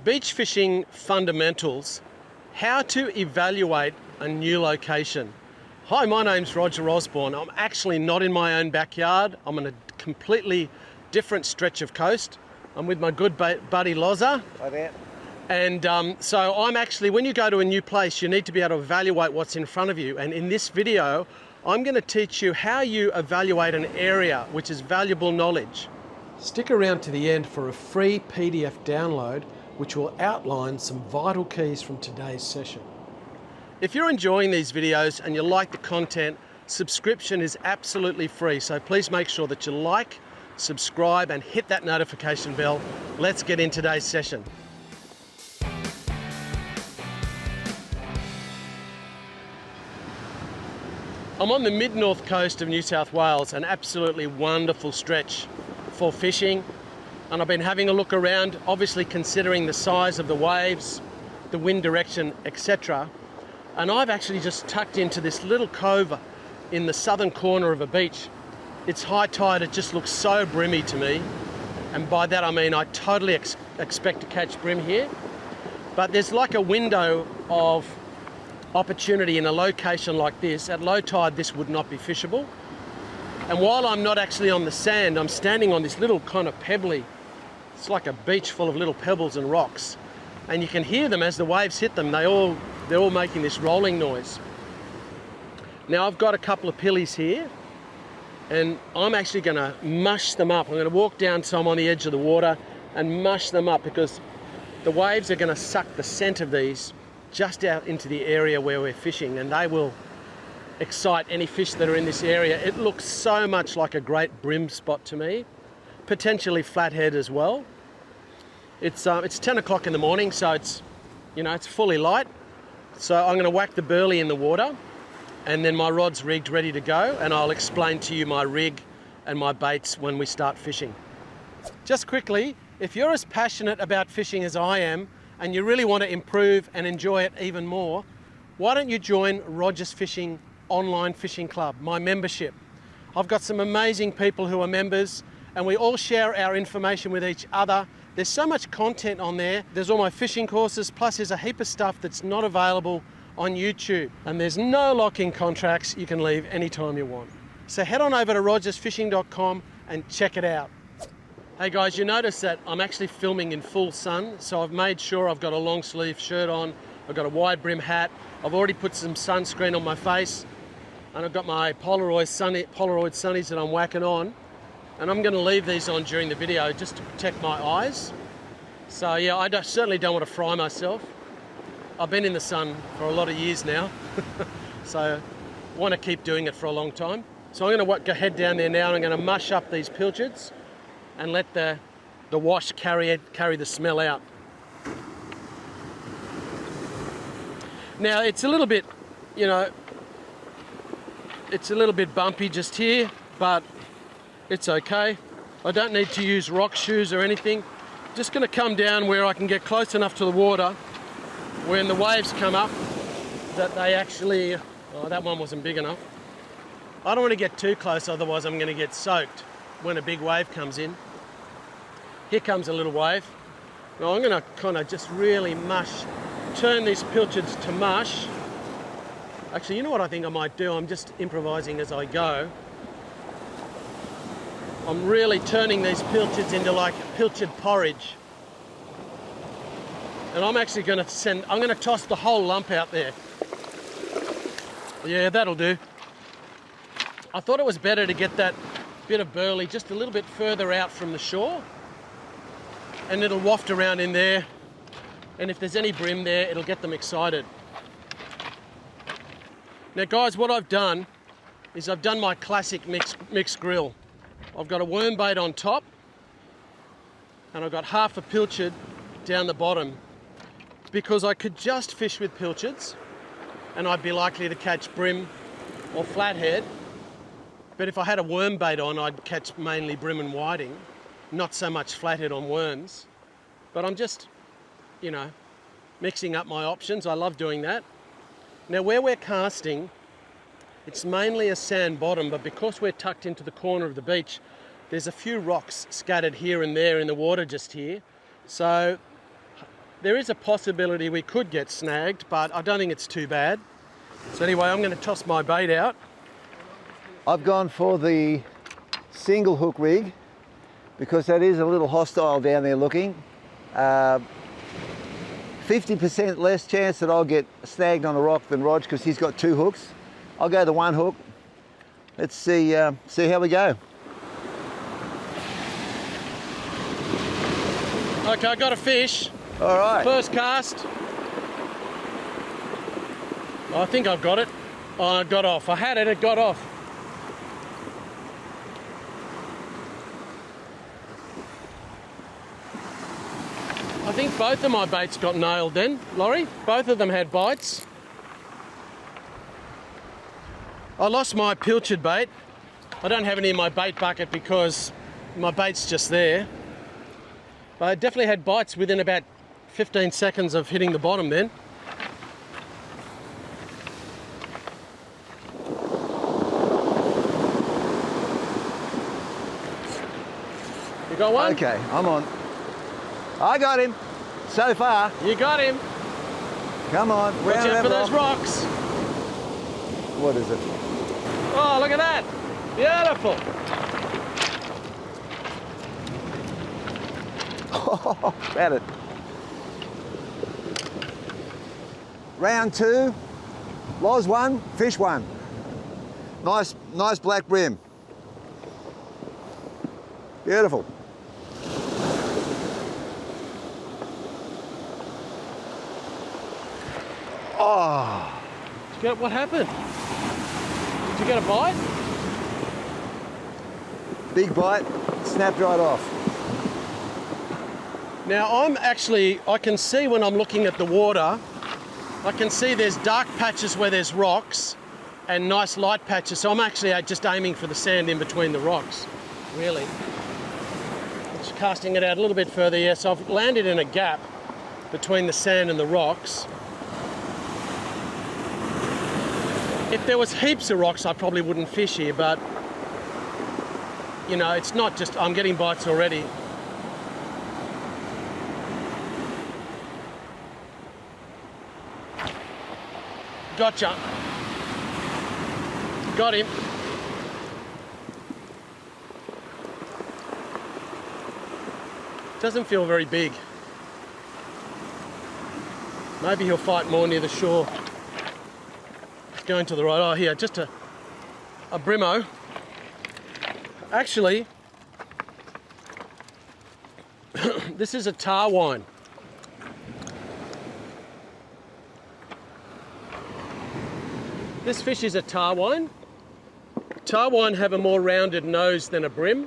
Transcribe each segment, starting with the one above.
Beach fishing fundamentals, how to evaluate a new location. Hi, my name's Roger Osborne. I'm actually not in my own backyard. I'm on a completely different stretch of coast. I'm with my good buddy Loza. Hi there. And so I'm actually, when you go to a new place, you need to be able to evaluate what's in front of you. And in this video, I'm going to teach you how you evaluate an area, which is valuable knowledge. Stick around to the end for a free PDF download, which will outline some vital keys from today's session. If you're enjoying these videos and you like the content, subscription is absolutely free. So please make sure that you like, subscribe, and hit that notification bell. Let's get in today's session. I'm on the mid-north coast of New South Wales, an absolutely wonderful stretch for fishing. And I've been having a look around, obviously considering the size of the waves, the wind direction, etc. And I've actually just tucked into this little cove in the southern corner of a beach. It's high tide, it just looks so brimmy to me. And by that I mean I totally expect to catch brim here. But there's like a window of opportunity in a location like this. At low tide, this would not be fishable. And while I'm not actually on the sand, I'm standing on this little kind of pebbly, it's like a beach full of little pebbles and rocks. And you can hear them as the waves hit them. They're all making this rolling noise. Now I've got a couple of pillies here and I'm actually gonna mush them up. I'm gonna walk down so I'm on the edge of the water and mush them up because the waves are gonna suck the scent of these just out into the area where we're fishing, and they will excite any fish that are in this area. It looks so much like a great brim spot to me, potentially flathead as well. It's 10 o'clock in the morning, so it's fully light. So I'm going to whack the burley in the water, and then my rod's rigged, ready to go, and I'll explain to you my rig and my baits when we start fishing. Just quickly, if you're as passionate about fishing as I am, and you really want to improve and enjoy it even more, why don't you join Roger's Fishing Online Fishing Club, my membership. I've got some amazing people who are members and we all share our information with each other. There's so much content on there. There's all my fishing courses, plus there's a heap of stuff that's not available on YouTube. And there's no lock-in contracts. You can leave anytime you want. So head on over to rogersfishing.com and check it out. Hey guys, you notice that I'm actually filming in full sun, so I've made sure I've got a long sleeve shirt on, I've got a wide brim hat, I've already put some sunscreen on my face, and I've got my Polaroid sunnies that I'm whacking on, and I'm going to leave these on during the video just to protect my eyes. So yeah, I certainly don't want to fry myself. I've been in the sun for a lot of years now, so I want to keep doing it for a long time. So I'm going to head down there now and I'm going to mush up these pilchards and let the wash carry the smell out. Now it's a little bit, it's a little bit bumpy just here, but it's okay. I don't need to use rock shoes or anything. Just gonna come down where I can get close enough to the water when the waves come up that they actually, oh, that one wasn't big enough. I don't want to get too close, otherwise I'm gonna get soaked when a big wave comes in. Here comes a little wave. Now I'm gonna kind of just really turn these pilchards to mush. Actually, you know what I think I might do? I'm just improvising as I go. I'm really turning these pilchards into like pilchard porridge. And I'm actually gonna toss the whole lump out there. Yeah, that'll do. I thought it was better to get that bit of burley just a little bit further out from the shore, and it'll waft around in there, and if there's any brim there, it'll get them excited. Now guys, what I've done is I've done my classic mixed grill. I've got a worm bait on top and I've got half a pilchard down the bottom, because I could just fish with pilchards and I'd be likely to catch brim or flathead. But if I had a worm bait on, I'd catch mainly brim and whiting, not so much flathead on worms. But I'm just, mixing up my options. I love doing that. Now where we're casting, it's mainly a sand bottom, but because we're tucked into the corner of the beach, there's a few rocks scattered here and there in the water just here. So there is a possibility we could get snagged, but I don't think it's too bad. So anyway, I'm going to toss my bait out. I've gone for the single hook rig because that is a little hostile down there looking. 50% less chance that I'll get snagged on a rock than Rog because he's got 2 hooks. I'll go the 1 hook. Let's see how we go. Okay, I got a fish. All right. First cast. I think I've got it. Oh, it got off. I had it, it got off. I think both of my baits got nailed then, Laurie. Both of them had bites. I lost my pilchard bait. I don't have any in my bait bucket because my bait's just there. But I definitely had bites within about 15 seconds of hitting the bottom then. You got one? Okay, I'm on. I got him. So far. You got him. Come on. Watch out for those rocks. What is it? Oh, look at that. Beautiful. Oh, at it. Round 2. Loz 1, fish 1. Nice black brim. Beautiful. Oh. Did you get, what happened? Did you get a bite? Big bite, snapped right off. Now I can see when I'm looking at the water, I can see there's dark patches where there's rocks and nice light patches. So I'm actually just aiming for the sand in between the rocks, really. Just casting it out a little bit further. Yes, I've landed in a gap between the sand and the rocks. If there was heaps of rocks, I probably wouldn't fish here, but you know, it's not just, I'm getting bites already. Gotcha. Got him. Doesn't feel very big. Maybe he'll fight more near the shore. It's going to the right. Oh, here, just a brimo. Actually, this is a tarwine. This fish is a tarwine. Tarwine have a more rounded nose than a brim.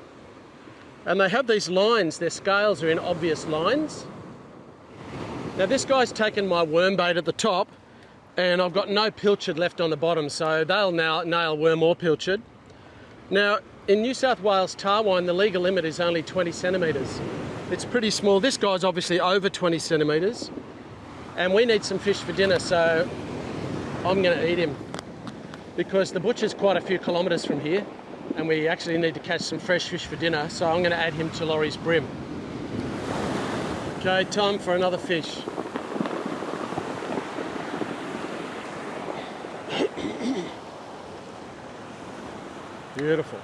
And they have these lines, their scales are in obvious lines. Now this guy's taken my worm bait at the top and I've got no pilchard left on the bottom, so they'll now nail worm or pilchard. Now, in New South Wales tarwine, the legal limit is only 20 centimetres. It's pretty small. This guy's obviously over 20 centimetres. And we need some fish for dinner, so I'm gonna eat him. Because the butcher's quite a few kilometres from here and we actually need to catch some fresh fish for dinner, so I'm going to add him to Laurie's brim. Okay, time for another fish. Beautiful.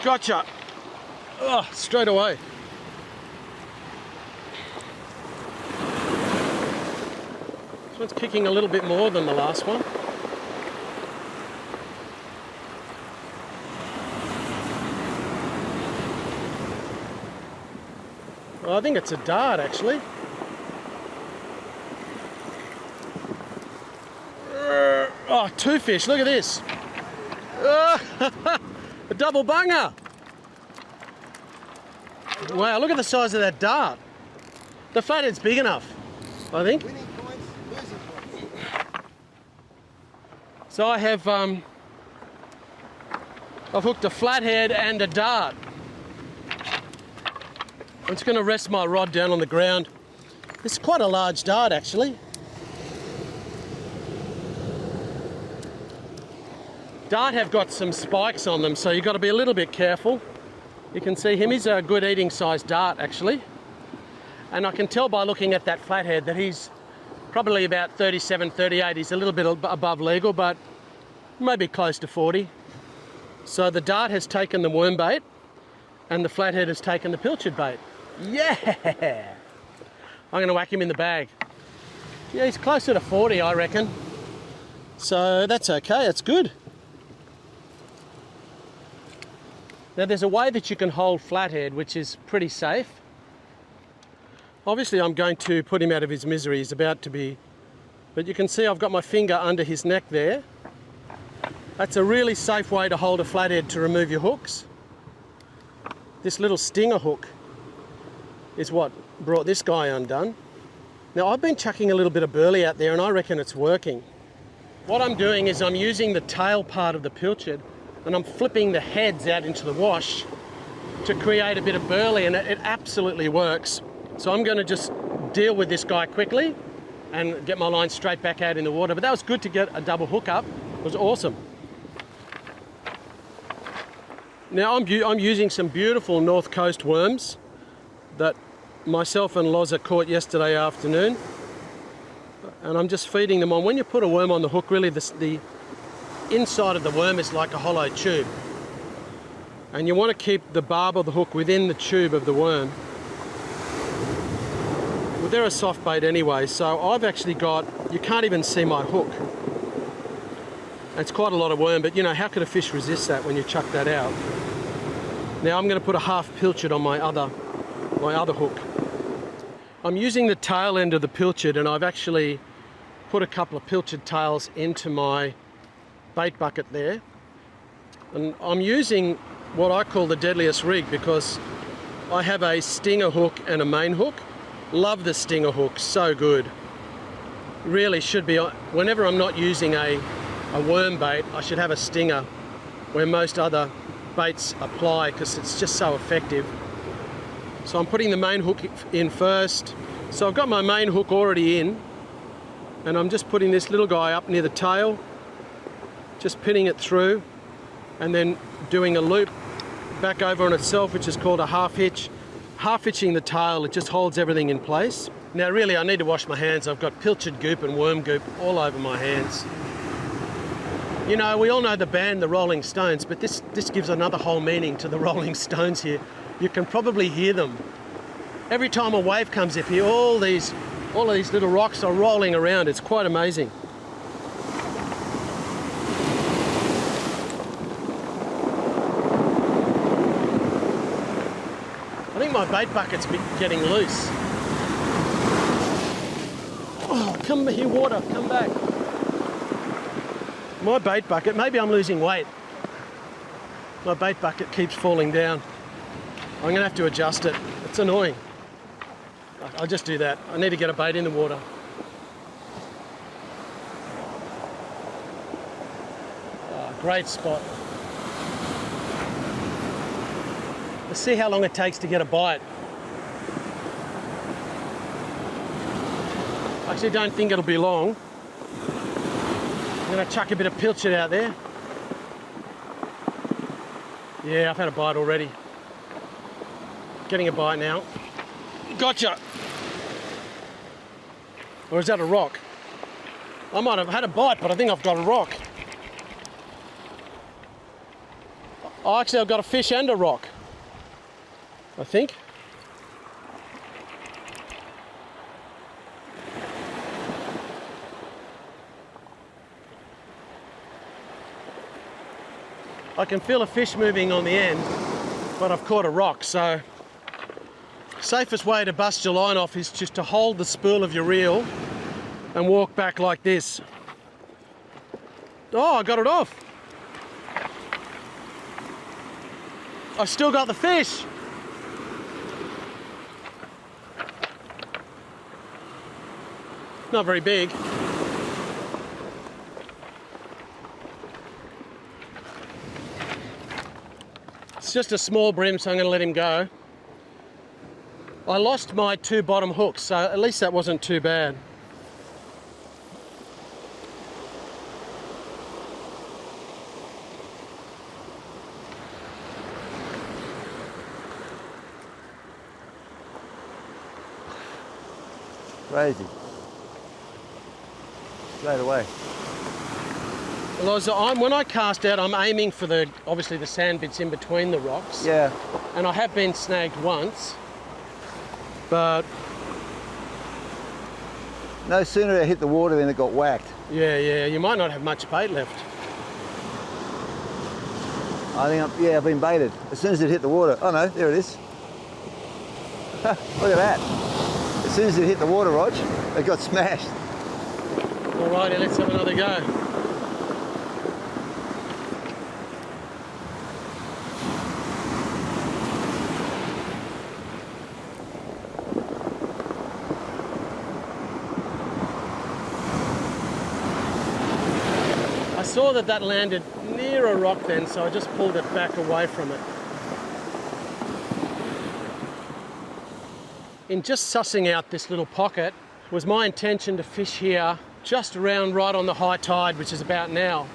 Gotcha. Oh, straight away. This one's kicking a little bit more than the last one. Well, I think it's a dart actually. Oh, Oh, two fish, look at this. A double bunger. Wow, look at the size of that dart. The flathead's big enough, I think. Winning points, losing points. So I have, I've hooked a flathead and a dart. I'm just going to rest my rod down on the ground. It's quite a large dart, actually. Dart have got some spikes on them, so you've got to be a little bit careful. You can see him, he's a good eating sized dart actually. And I can tell by looking at that flathead that he's probably about 37, 38. He's a little bit above legal, but maybe close to 40. So the dart has taken the worm bait and the flathead has taken the pilchard bait. Yeah! I'm going to whack him in the bag. Yeah, he's closer to 40, I reckon. So that's okay, it's good. Now there's a way that you can hold flathead which is pretty safe. Obviously I'm going to put him out of his misery, he's about to be, but you can see I've got my finger under his neck there. That's a really safe way to hold a flathead to remove your hooks. This little stinger hook is what brought this guy undone. Now I've been chucking a little bit of burley out there and I reckon it's working. What I'm doing is I'm using the tail part of the pilchard and I'm flipping the heads out into the wash to create a bit of burley, and it absolutely works. So I'm going to just deal with this guy quickly and get my line straight back out in the water. But that was good to get a double hookup. It was awesome. Now I'm using some beautiful North Coast worms that myself and Loza caught yesterday afternoon. And I'm just feeding them on. When you put a worm on the hook, really the inside of the worm is like a hollow tube. And you want to keep the barb of the hook within the tube of the worm. Well, they're a soft bait anyway, so I've actually got, you can't even see my hook. It's quite a lot of worm, but you know, how could a fish resist that when you chuck that out? Now I'm going to put a half pilchard on my other hook. I'm using the tail end of the pilchard, and I've actually put a couple of pilchard tails into my bait bucket there. And I'm using what I call the deadliest rig because I have a stinger hook and a main hook. Love the stinger hook, so good. Really should be, whenever I'm not using a worm bait, I should have a stinger where most other baits apply because it's just so effective. So I'm putting the main hook in first. So I've got my main hook already in, and I'm just putting this little guy up near the tail, just pinning it through, and then doing a loop back over on itself, which is called a half hitch. Half hitching the tail, it just holds everything in place. Now really I need to wash my hands. I've got pilchard goop and worm goop all over my hands. You know, we all know the band, the Rolling Stones, but this gives another whole meaning to the Rolling Stones here. You can probably hear them. Every time a wave comes up here, all of these little rocks are rolling around. It's quite amazing. I think my bait bucket's getting loose. Oh, come here, water, come back. My bait bucket, maybe I'm losing weight. My bait bucket keeps falling down. I'm going to have to adjust it. It's annoying. I'll just do that. I need to get a bait in the water. Oh, great spot. Let's see how long it takes to get a bite. I actually don't think it'll be long. I'm going to chuck a bit of pilchard out there. Yeah, I've had a bite already. Getting a bite now. Gotcha! Or is that a rock? I might have had a bite, but I think I've got a rock. Oh, actually, I've got a fish and a rock, I think. I can feel a fish moving on the end, but I've caught a rock, so safest way to bust your line off is just to hold the spool of your reel and walk back like this. Oh, I got it off. I still got the fish. Not very big. It's just a small brim, so I'm going to let him go. I lost my 2 bottom hooks, so at least that wasn't too bad. Crazy. Straight away. Well, when I cast out, I'm aiming for obviously the sand bits in between the rocks. Yeah. And I have been snagged once, but No sooner it hit the water than it got whacked. yeah, you might not have much bait left. I think I've been baited. As soon as it hit the water, oh no, there it is. Look at that. As soon as it hit the water, Rog, it got smashed. Alrighty, let's have another go. I saw that landed near a rock then, so I just pulled it back away from it. In just sussing out this little pocket, it was my intention to fish here just around right on the high tide, which is about now.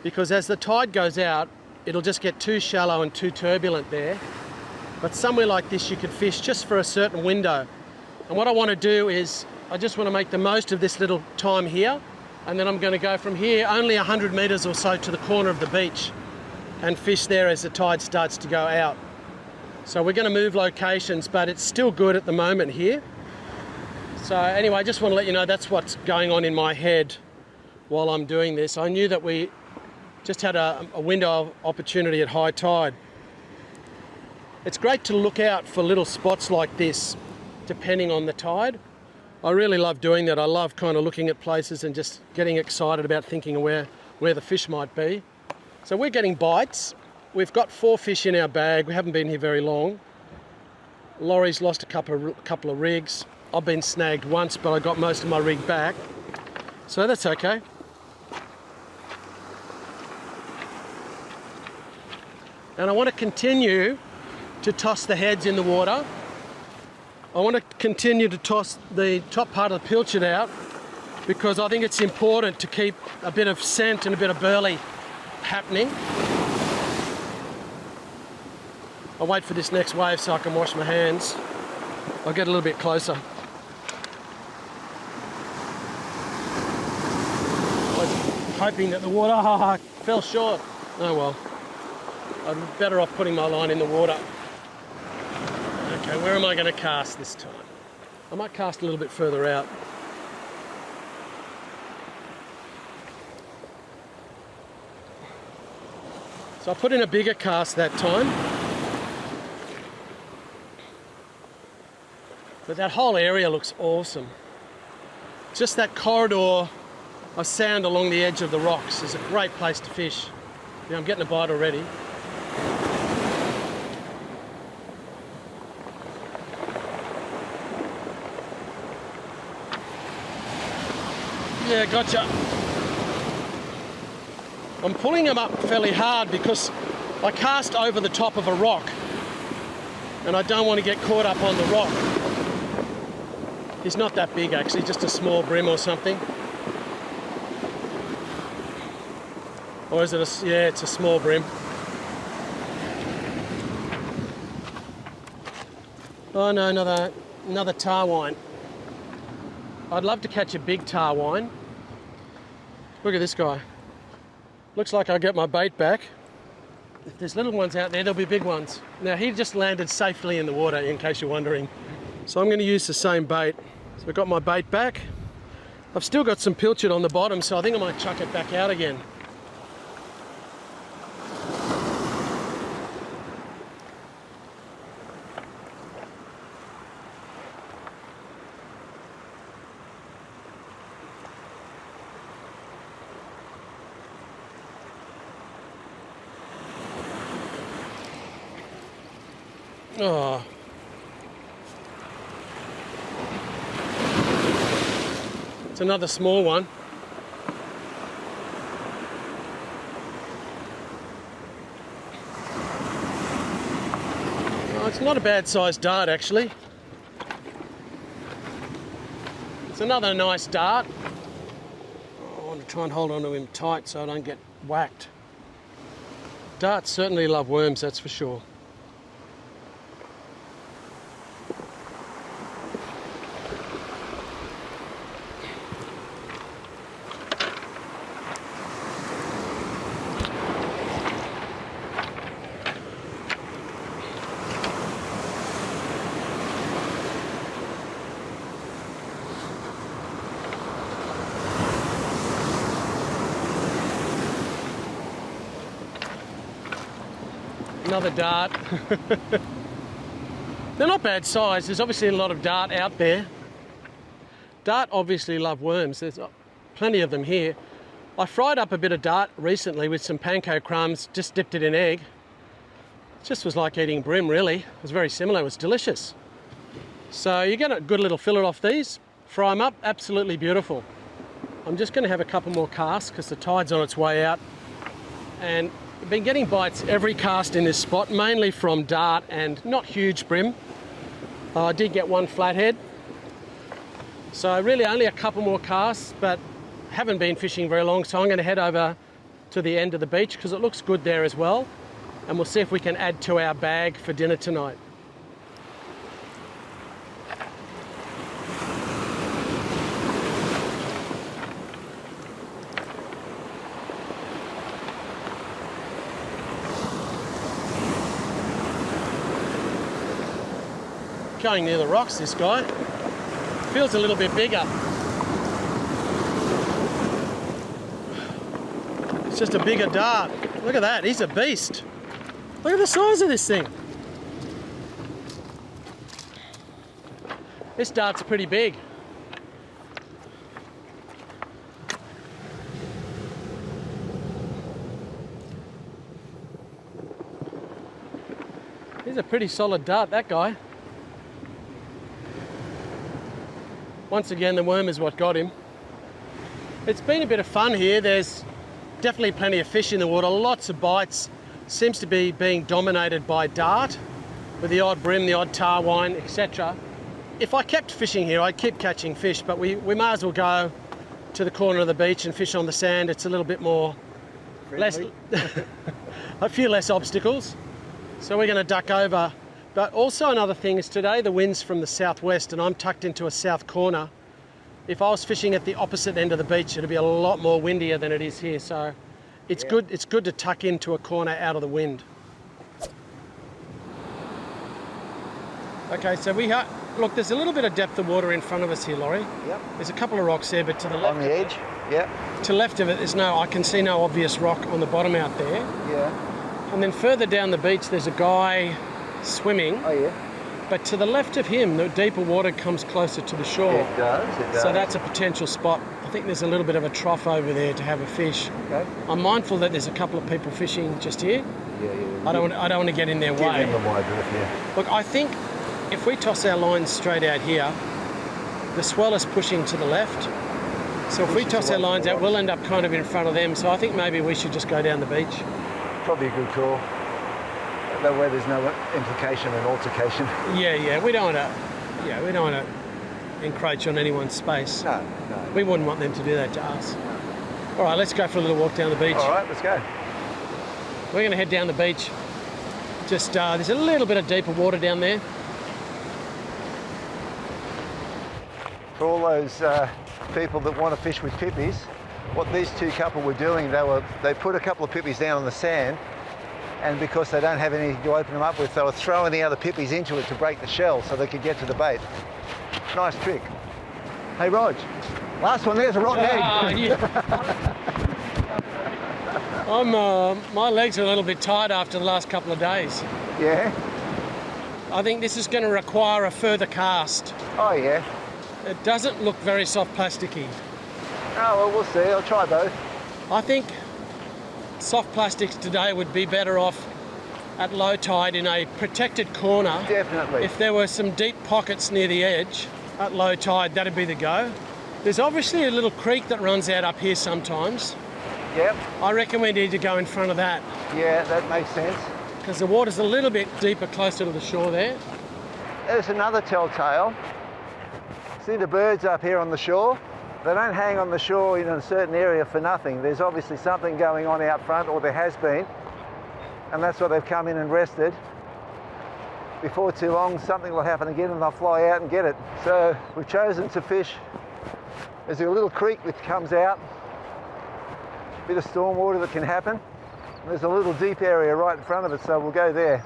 Because as the tide goes out, it'll just get too shallow and too turbulent there. But somewhere like this you could fish just for a certain window. And what I want to do is, I just want to make the most of this little time here, and then I'm going to go from here only 100 metres or so to the corner of the beach and fish there as the tide starts to go out. So we're going to move locations, but it's still good at the moment here. So anyway, I just want to let you know that's what's going on in my head while I'm doing this. I knew that we just had a window of opportunity at high tide. It's great to look out for little spots like this, depending on the tide. I really love doing that. I love kind of looking at places and just getting excited about thinking of where the fish might be. So we're getting bites. We've got 4 fish in our bag. We haven't been here very long. Laurie's lost a couple of rigs. I've been snagged once, but I got most of my rig back. So that's okay. And I want to continue to toss the heads in the water. I want to continue to toss the top part of the pilchard out because I think it's important to keep a bit of scent and a bit of burley happening. I'll wait for this next wave so I can wash my hands. I'll get a little bit closer. I was hoping that the water fell short. Oh well. I'm better off putting my line in the water. Okay, where am I going to cast this time? I might cast a little bit further out. So I put in a bigger cast that time. But that whole area looks awesome. Just that corridor of sand along the edge of the rocks is a great place to fish. Yeah, I'm getting a bite already. Yeah, gotcha. I'm pulling him up fairly hard because I cast over the top of a rock and I don't want to get caught up on the rock. He's not that big actually, just a small brim or something. Or is it yeah, it's a small brim. Oh no, another tarwine. I'd love to catch a big tarwine. Look at this guy. Looks like I'll get my bait back. If there's little ones out there, there'll be big ones. Now he just landed safely in the water, in case you're wondering. So I'm going to use the same bait. So I've got my bait back. I've still got some pilchard on the bottom, so I think I might chuck it back out again. Oh. It's another small one. Oh, it's not a bad sized dart actually. It's another nice dart. I want to try and hold on to him tight so I don't get whacked. Darts certainly love worms, that's for sure. Another dart. They're not bad size. There's obviously a lot of dart out there. Dart obviously love worms. There's plenty of them here. I fried up a bit of dart recently with some panko crumbs, just dipped it in egg. It just was like eating brim really. It was very similar, it was delicious. So you get a good little fillet off these, fry them up, absolutely beautiful. I'm just going to have a couple more casts because the tide's on its way out. And I've been getting bites every cast in this spot, mainly from dart and not huge brim. I did get one flathead. So really only a couple more casts, but haven't been fishing very long, so I'm going to head over to the end of the beach because it looks good there as well. And we'll see if we can add to our bag for dinner tonight. Going near the rocks, this guy. Feels a little bit bigger. It's just a bigger dart. Look at that, he's a beast. Look at the size of this thing. This dart's pretty big. He's a pretty solid dart, that guy. Once again, the worm is what got him. It's been a bit of fun here. There's definitely plenty of fish in the water, lots of bites. Seems to be being dominated by dart, with the odd brim, the odd tarwine, etc. If I kept fishing here, I'd keep catching fish, but we may as well go to the corner of the beach and fish on the sand. It's a little bit more, a few less obstacles. So we're going to duck over. But also another thing is today the wind's from the southwest and I'm tucked into a south corner. If I was fishing at the opposite end of the beach, it'd be a lot more windier than it is here. So it's good. It's good to tuck into a corner out of the wind. Okay, so look. There's a little bit of depth of water in front of us here, Laurie. Yep. There's a couple of rocks there, but to the left on the edge. Yeah. To the left of it, I can see no obvious rock on the bottom out there. Yeah. And then further down the beach, there's a guy swimming. Oh yeah. But to the left of him, the deeper water comes closer to the shore. It does. So that's a potential spot. I think there's a little bit of a trough over there to have a fish. Okay. I'm mindful that there's a couple of people fishing just here. Yeah. I don't want to get in their way. Give them the wide berth, yeah. Look, I think if we toss our lines straight out here, the swell is pushing to the left. So if we toss our lines out, we'll end up kind of in front of them. So I think maybe we should just go down the beach. Probably a good call. That way there's no implication and altercation. Yeah, we don't want to encroach on anyone's space. No. We wouldn't want them to do that to us. All right, let's go for a little walk down the beach. All right, let's go. We're going to head down the beach. Just there's a little bit of deeper water down there. For all those people that want to fish with pippies, what these two couple were doing, they put a couple of pippies down on the sand, and because they don't have anything to open them up with, they were throwing the other pippies into it to break the shell so they could get to the bait. Nice trick. Hey Rog, last one there's a rotten egg. Yeah. My legs are a little bit tired after the last couple of days. Yeah? I think this is going to require a further cast. Oh yeah. It doesn't look very soft plasticky. Oh well, we'll see. I'll try both. I think soft plastics today would be better off at low tide in a protected corner. Definitely. If there were some deep pockets near the edge at low tide, that'd be the go. There's obviously a little creek that runs out up here sometimes. Yep. I reckon we need to go in front of that. Yeah, that makes sense. Because the water's a little bit deeper closer to the shore there. There's another telltale. See the birds up here on the shore? They don't hang on the shore in a certain area for nothing. There's obviously something going on out front, or there has been, and that's why they've come in and rested. Before too long, something will happen again and they'll fly out and get it. So we've chosen to fish. There's a little creek which comes out, a bit of storm water that can happen. And there's a little deep area right in front of it, so we'll go there.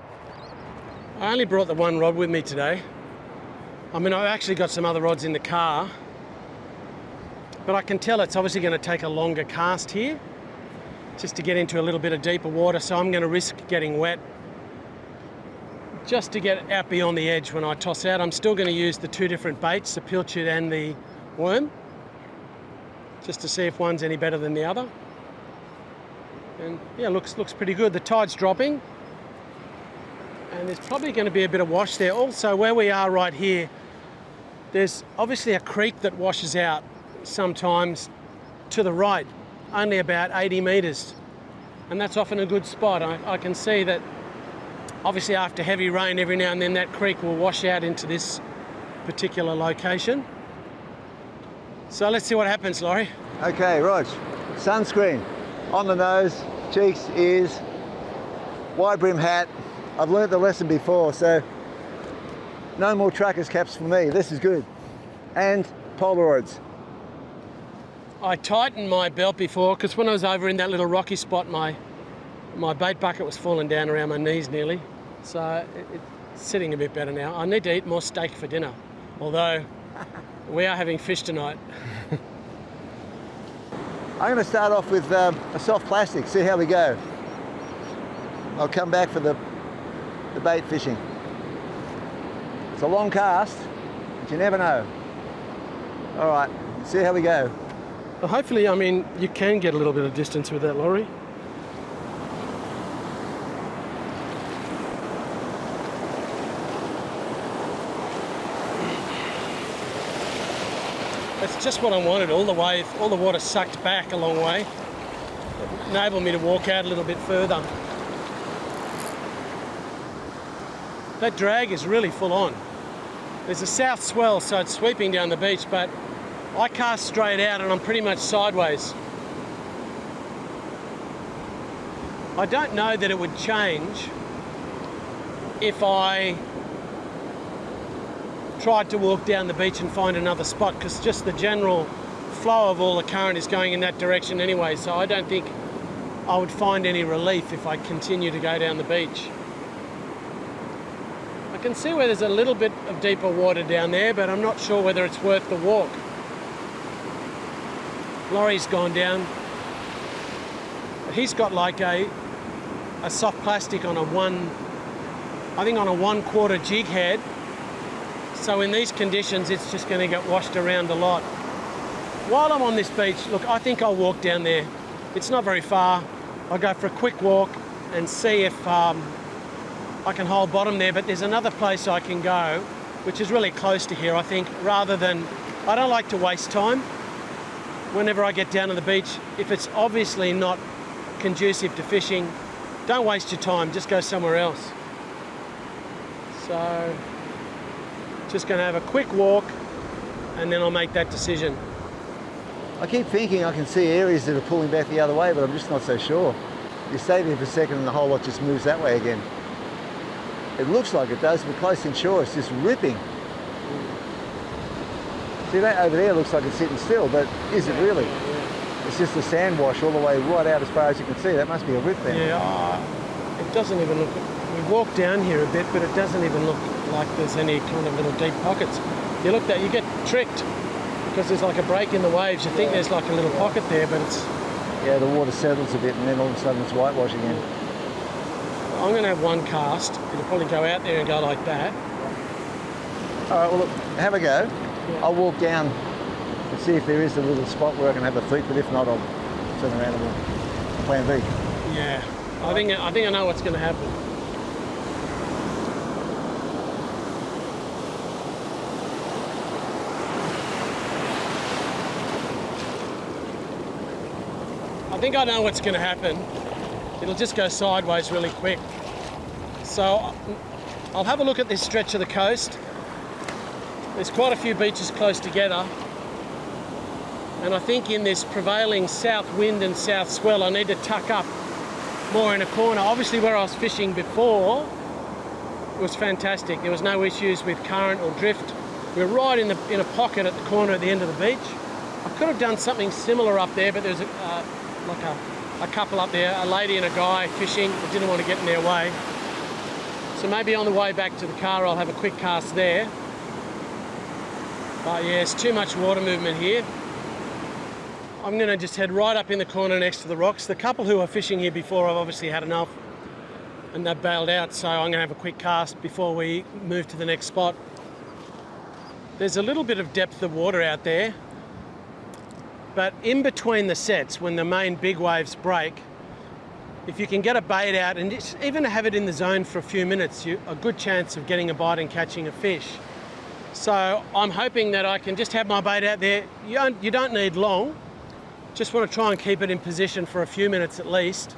I only brought the one rod with me today. I mean, I've actually got some other rods in the car, but I can tell it's obviously going to take a longer cast here just to get into a little bit of deeper water, so I'm going to risk getting wet just to get out beyond the edge when I toss out. I'm still going to use the two different baits, the pilchard and the worm, just to see if one's any better than the other. And yeah, looks pretty good. The tide's dropping and there's probably going to be a bit of wash there. Also, where we are right here, there's obviously a creek that washes out sometimes to the right, only about 80 metres, and that's often a good spot. I can see that obviously after heavy rain every now and then that creek will wash out into this particular location. So let's see what happens, Laurie. Okay, Rog, sunscreen on the nose, cheeks, ears, wide brim hat. I've learnt the lesson before, so no more truckers caps for me. This is good. And Polaroids. I tightened my belt before because when I was over in that little rocky spot, my bait bucket was falling down around my knees nearly. So it's sitting a bit better now. I need to eat more steak for dinner, although we are having fish tonight. I'm going to start off with a soft plastic, see how we go. I'll come back for the bait fishing. It's a long cast, but you never know. All right, see how we go. Well, hopefully, I mean, you can get a little bit of distance with that, Laurie. That's just what I wanted, all the water sucked back a long way. It enabled me to walk out a little bit further. That drag is really full on. There's a south swell, so it's sweeping down the beach, but I cast straight out and I'm pretty much sideways. I don't know that it would change if I tried to walk down the beach and find another spot, because just the general flow of all the current is going in that direction anyway, so I don't think I would find any relief if I continue to go down the beach. I can see where there's a little bit of deeper water down there, but I'm not sure whether it's worth the walk. Laurie's gone down. He's got like a soft plastic on a 1/4 jig head. So in these conditions, it's just going to get washed around a lot. While I'm on this beach, look, I think I'll walk down there. It's not very far. I'll go for a quick walk and see if I can hold bottom there, but there's another place I can go, which is really close to here, I think, rather than, I don't like to waste time. Whenever I get down to the beach, if it's obviously not conducive to fishing, don't waste your time, just go somewhere else. So, just going to have a quick walk and then I'll make that decision. I keep thinking I can see areas that are pulling back the other way, but I'm just not so sure. You stay there for a second and the whole lot just moves that way again. It looks like it does, but close inshore it's just ripping. See, that over there looks like it's sitting still, but is it really? It's just a sand wash all the way right out as far as you can see. That must be a rip there. Yeah, it doesn't even look, we walked down here a bit, but it doesn't even look like there's any kind of little deep pockets. You look that, you get tricked because there's like a break in the waves. You think there's like a little pocket there, but it's... Yeah, the water settles a bit and then all of a sudden it's whitewash again. I'm going to have one cast. It'll probably go out there and go like that. All right, well, look, have a go. Yeah. I'll walk down and see if there is a little spot where I can have a fleet, but if not, I'll turn around and we'll plan B. Yeah, I think I know what's going to happen. think I know what's going to happen. It'll just go sideways really quick. So I'll have a look at this stretch of the coast. There's quite a few beaches close together. And I think in this prevailing south wind and south swell, I need to tuck up more in a corner. Obviously where I was fishing before was fantastic. There was no issues with current or drift. We were right in a pocket at the corner at the end of the beach. I could have done something similar up there, but there's a couple up there, a lady and a guy fishing that didn't want to get in their way. So maybe on the way back to the car I'll have a quick cast there. But yeah, it's too much water movement here. I'm going to just head right up in the corner next to the rocks. The couple who were fishing here before have obviously had enough and they've bailed out, so I'm going to have a quick cast before we move to the next spot. There's a little bit of depth of water out there, but in between the sets, when the main big waves break, if you can get a bait out and just even have it in the zone for a few minutes, you've a good chance of getting a bite and catching a fish. So I'm hoping that I can just have my bait out there. You don't need long. Just want to try and keep it in position for a few minutes at least.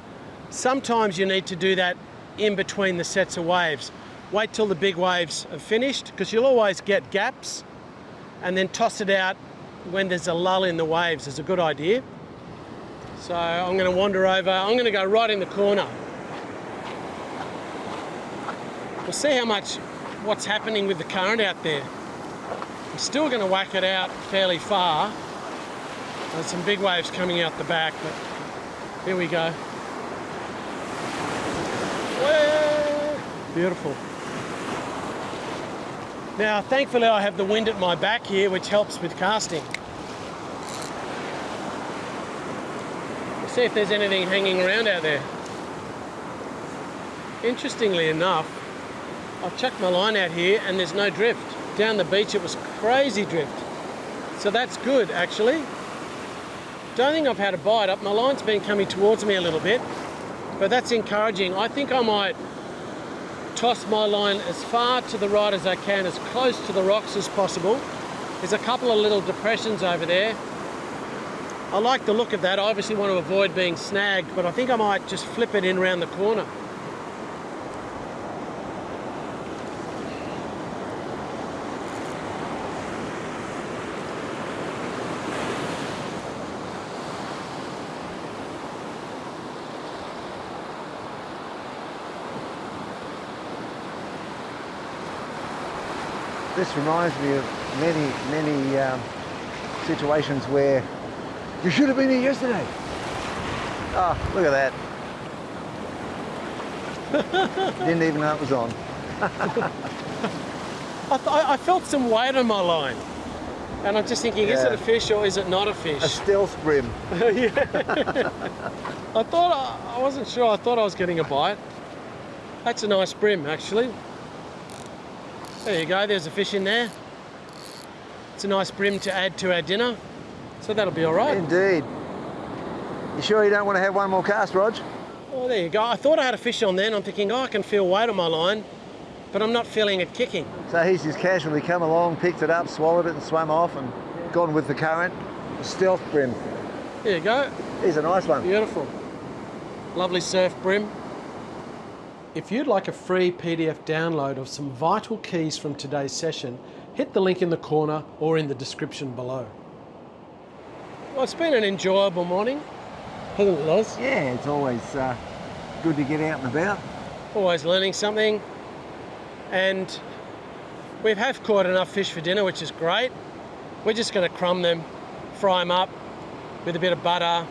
Sometimes you need to do that in between the sets of waves. Wait till the big waves are finished, because you'll always get gaps, and then toss it out when there's a lull in the waves is a good idea. So I'm going to wander over. I'm going to go right in the corner. We'll see what's happening with the current out there. I'm still going to whack it out fairly far. There's some big waves coming out the back, but here we go. Whoa! Beautiful. Now, thankfully I have the wind at my back here, which helps with casting. We'll see if there's anything hanging around out there. Interestingly enough, I've chucked my line out here and there's no drift. Down the beach it was crazy drift. So that's good, actually. Don't think I've had a bite up. My line's been coming towards me a little bit, but that's encouraging. I think I might toss my line as far to the right as I can, as close to the rocks as possible. There's a couple of little depressions over there. I like the look of that. I obviously want to avoid being snagged, but I think I might just flip it in around the corner. This reminds me of many situations where you should have been here yesterday. Oh, look at that. Didn't even know it was on. I felt some weight on my line. And I'm just thinking, is it a fish or is it not a fish? A stealth brim. Yeah. I wasn't sure. I thought I was getting a bite. That's a nice brim, actually. There you go, there's a fish in there. It's a nice brim to add to our dinner, so that'll be all right. Indeed. You sure you don't want to have one more cast, Rog? Oh, there you go. I thought I had a fish on there, and I'm thinking, oh, I can feel weight on my line, but I'm not feeling it kicking. So he's just casually come along, picked it up, swallowed it and swam off and gone with the current. A stealth brim. There you go. He's a nice one. Beautiful. Lovely surf brim. If you'd like a free PDF download of some vital keys from today's session, hit the link in the corner or in the description below. Well, it's been an enjoyable morning, hasn't it, Loz? Yeah, it's always good to get out and about. Always learning something. And we have caught enough fish for dinner, which is great. We're just going to crumb them, fry them up with a bit of butter,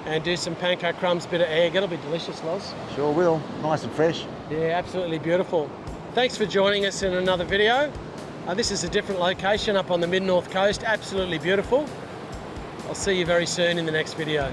and do some pancake crumbs, bit of egg. It'll be delicious, Loz. Sure will. Nice and fresh. Yeah, absolutely beautiful. Thanks for joining us in another video. This is a different location up on the mid-north coast. Absolutely beautiful. I'll see you very soon in the next video.